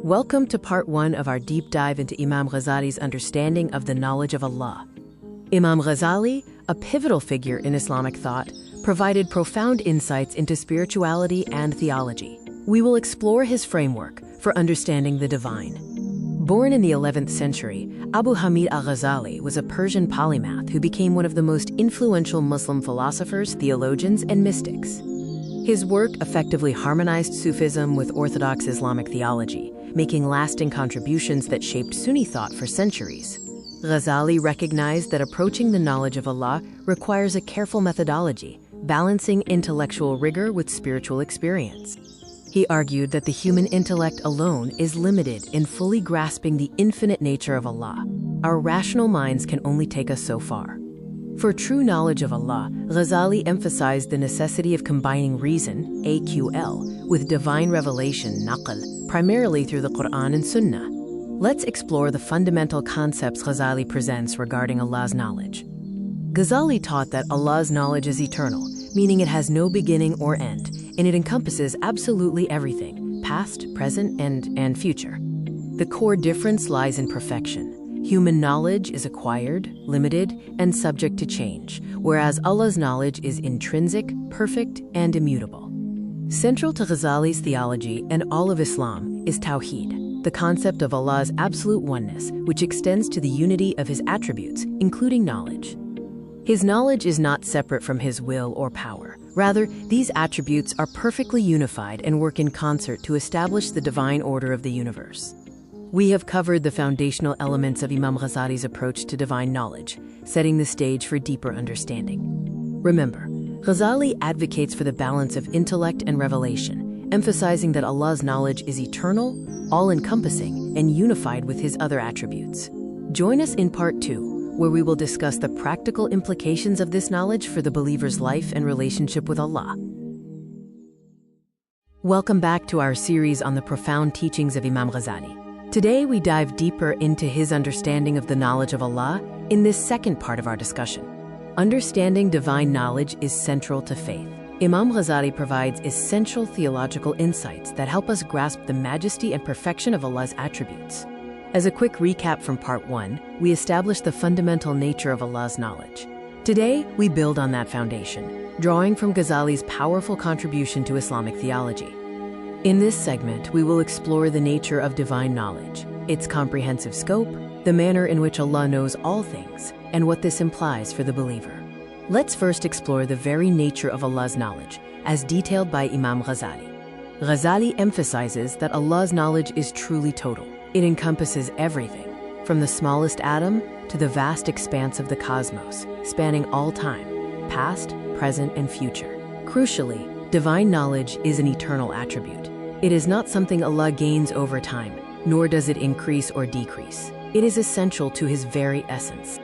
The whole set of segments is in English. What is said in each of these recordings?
Welcome to part 1 of our deep dive into Imam Ghazali's understanding of the knowledge of Allah. Imam Ghazali, a pivotal figure in Islamic thought, provided profound insights into spirituality and theology. We will explore his framework for understanding the divine. Born in the 11th century, Abu Hamid Al-Ghazali was a Persian polymath who became one of the most influential Muslim philosophers, theologians, and mystics. His work effectively harmonized Sufism with Orthodox Islamic theology, making lasting contributions that shaped Sunni thought for centuries. Ghazali recognized that approaching the knowledge of Allah requires a careful methodology, balancing intellectual rigor with spiritual experience. He argued that the human intellect alone is limited in fully grasping the infinite nature of Allah. Our rational minds can only take us so far. For true knowledge of Allah, Ghazali emphasized the necessity of combining reason, AQL, with divine revelation, naql, primarily through the Quran and Sunnah. Let's explore the fundamental concepts Ghazali presents regarding Allah's knowledge. Ghazali taught that Allah's knowledge is eternal, meaning it has no beginning or end, and it encompasses absolutely everything, past, present, and future. The core difference lies in perfection. Human knowledge is acquired, limited, and subject to change, whereas Allah's knowledge is intrinsic, perfect, and immutable. Central to Ghazali's theology and all of Islam is Tawheed, the concept of Allah's absolute oneness, which extends to the unity of his attributes, including knowledge. His knowledge is not separate from his will or power. Rather, these attributes are perfectly unified and work in concert to establish the divine order of the universe. We have covered the foundational elements of Imam Ghazali's approach to divine knowledge, setting the stage for deeper understanding. Remember, Ghazali advocates for the balance of intellect and revelation, emphasizing that Allah's knowledge is eternal, all-encompassing, and unified with his other attributes. Join us in part 2, where we will discuss the practical implications of this knowledge for the believer's life and relationship with Allah. Welcome back to our series on the profound teachings of Imam Ghazali. Today, we dive deeper into his understanding of the knowledge of Allah in this second part of our discussion. Understanding divine knowledge is central to faith. Imam Ghazali provides essential theological insights that help us grasp the majesty and perfection of Allah's attributes. As a quick recap from part 1, we established the fundamental nature of Allah's knowledge. Today, we build on that foundation, drawing from Ghazali's powerful contribution to Islamic theology. In this segment, we will explore the nature of divine knowledge, its comprehensive scope, the manner in which Allah knows all things, and what this implies for the believer. Let's first explore the very nature of Allah's knowledge, as detailed by Imam Ghazali. Ghazali emphasizes that Allah's knowledge is truly total. It encompasses everything, from the smallest atom to the vast expanse of the cosmos, spanning all time, past, present, and future. Crucially, divine knowledge is an eternal attribute. It is not something Allah gains over time, nor does it increase or decrease. It is essential to his very essence.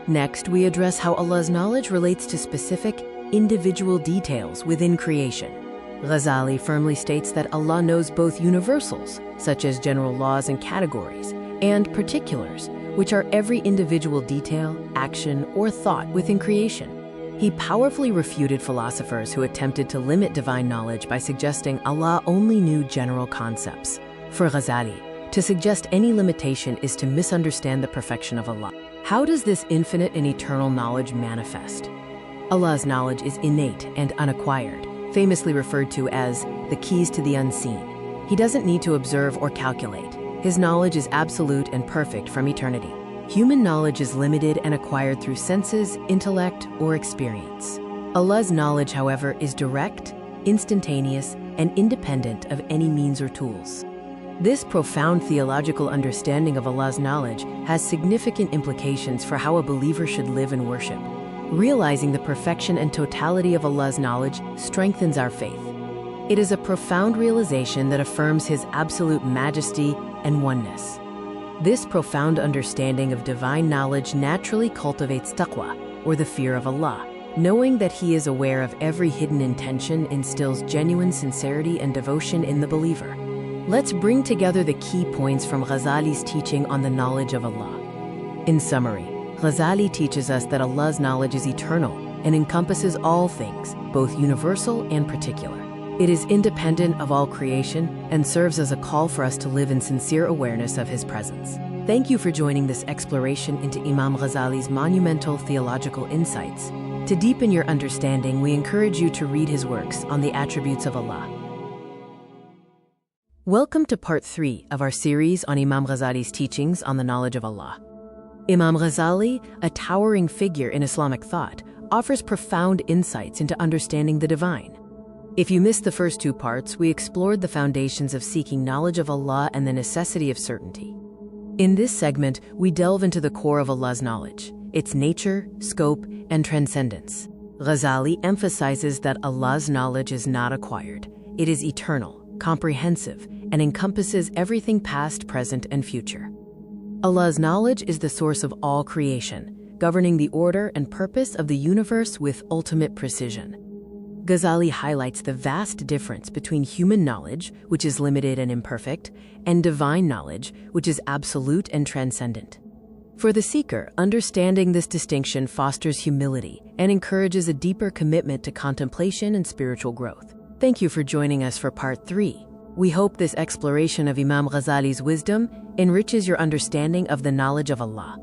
Next, we address how Allah's knowledge relates to specific, individual details within creation. Ghazali firmly states that Allah knows both universals, such as general laws and categories, and particulars, which are every individual detail, action, or thought within creation. He powerfully refuted philosophers who attempted to limit divine knowledge by suggesting Allah only knew general concepts. For Ghazali, to suggest any limitation is to misunderstand the perfection of Allah. How does this infinite and eternal knowledge manifest? Allah's knowledge is innate and unacquired, famously referred to as the keys to the unseen. He doesn't need to observe or calculate. His knowledge is absolute and perfect from eternity. Human knowledge is limited and acquired through senses, intellect, or experience. Allah's knowledge, however, is direct, instantaneous, and independent of any means or tools. This profound theological understanding of Allah's knowledge has significant implications for how a believer should live and worship. Realizing the perfection and totality of Allah's knowledge strengthens our faith. It is a profound realization that affirms his absolute majesty and oneness. This profound understanding of divine knowledge naturally cultivates taqwa, or the fear of Allah. Knowing that he is aware of every hidden intention instills genuine sincerity and devotion in the believer. Let's bring together the key points from Ghazali's teaching on the knowledge of Allah. In summary, Ghazali teaches us that Allah's knowledge is eternal and encompasses all things, both universal and particular. It is independent of all creation and serves as a call for us to live in sincere awareness of His presence. Thank you for joining this exploration into Imam Ghazali's monumental theological insights. To deepen your understanding, we encourage you to read his works on the attributes of Allah. Welcome to part 3 of our series on Imam Ghazali's teachings on the knowledge of Allah. Imam Ghazali, a towering figure in Islamic thought, offers profound insights into understanding the divine. If you missed the first 2 parts, we explored the foundations of seeking knowledge of Allah and the necessity of certainty. In this segment, we delve into the core of Allah's knowledge, its nature, scope, and transcendence. Ghazali emphasizes that Allah's knowledge is not acquired. It is eternal, comprehensive, and encompasses everything past, present, and future. Allah's knowledge is the source of all creation, governing the order and purpose of the universe with ultimate precision. Ghazali highlights the vast difference between human knowledge, which is limited and imperfect, and divine knowledge, which is absolute and transcendent. For the seeker, understanding this distinction fosters humility and encourages a deeper commitment to contemplation and spiritual growth. Thank you for joining us for part 3. We hope this exploration of Imam Ghazali's wisdom enriches your understanding of the knowledge of Allah.